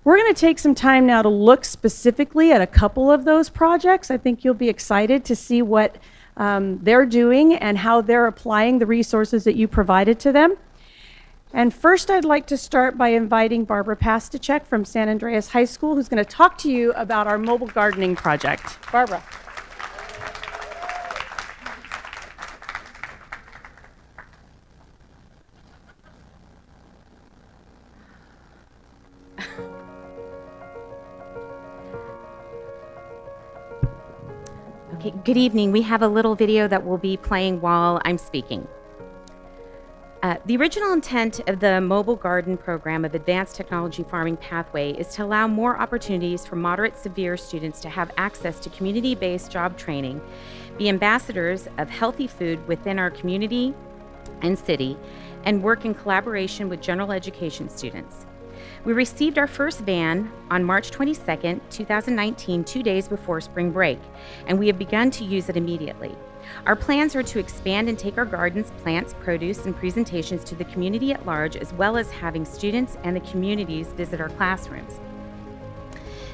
We're going to take some time now to look specifically at a couple of those projects. I think you'll be excited to see what they're doing and how they're applying the resources that you provided to them. And first, I'd like to start by inviting Barbara Pastuschek from San Andreas High School, who's going to talk to you about our mobile gardening project. Barbara. Okay, good evening. We have a little video that will be playing while I'm speaking. The original intent of the Mobile Garden Program of Advanced Technology Farming Pathway is to allow more opportunities for moderate severe students to have access to community-based job training, be ambassadors of healthy food within our community and city, and work in collaboration with general education students. We received our first van on March 22nd, 2019, 2 days before spring break, and we have begun to use it immediately. Our plans are to expand and take our gardens, plants, produce, and presentations to the community at large, as well as having students and the communities visit our classrooms.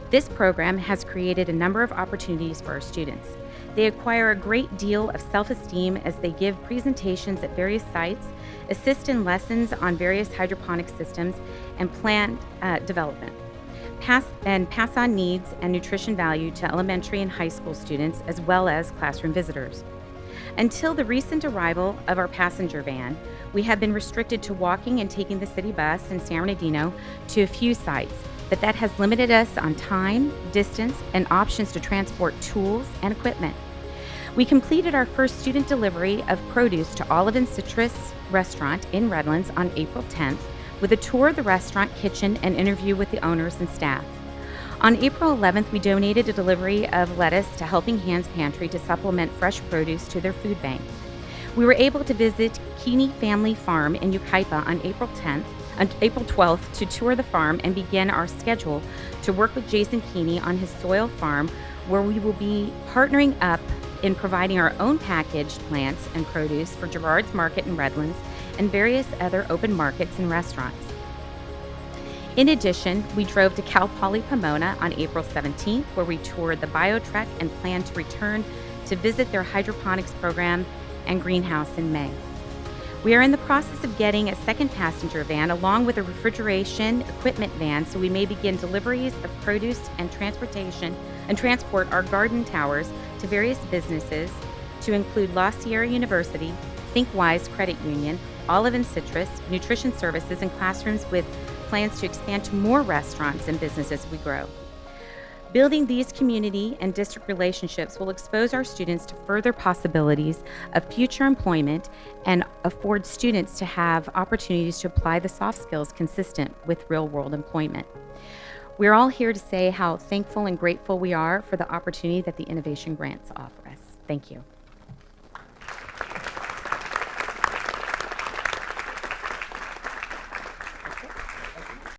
This program has created a number of opportunities for our students. They acquire a great deal of self-esteem as they give presentations at various sites, assist in lessons on various hydroponic systems, and plant development. Pass on needs and nutrition value to elementary and high school students, as well as classroom visitors. Until the recent arrival of our passenger van, we have been restricted to walking and taking the city bus in San Bernardino to a few sites, but that has limited us on time, distance, and options to transport tools and equipment. We completed our first student delivery of produce to Olive and Citrus Restaurant in Redlands on April 10th, with a tour of the restaurant kitchen and interview with the owners and staff. On April 11th, we donated a delivery of lettuce to Helping Hands Pantry to supplement fresh produce to their food bank. We were able to visit Keeney Family Farm in Yucaipa on April 12th to tour the farm and begin our schedule to work with Jason Keeney on his soil farm, where we will be partnering up in providing our own packaged plants and produce for Gerard's Market in Redlands and various other open markets and restaurants. In addition, we drove to Cal Poly Pomona on April 17th, where we toured the BioTrek and plan to return to visit their hydroponics program and greenhouse in May. We are in the process of getting a second passenger van along with a refrigeration equipment van, so we may begin deliveries of produce and transport our garden towers to various businesses, to include La Sierra University, ThinkWise Credit Union, Olive and Citrus, Nutrition Services, and classrooms, with plans to expand to more restaurants and businesses as we grow. Building these community and district relationships will expose our students to further possibilities of future employment and afford students to have opportunities to apply the soft skills consistent with real-world employment. We're all here to say how thankful and grateful we are for the opportunity that the Innovation Grants offer us. Thank you.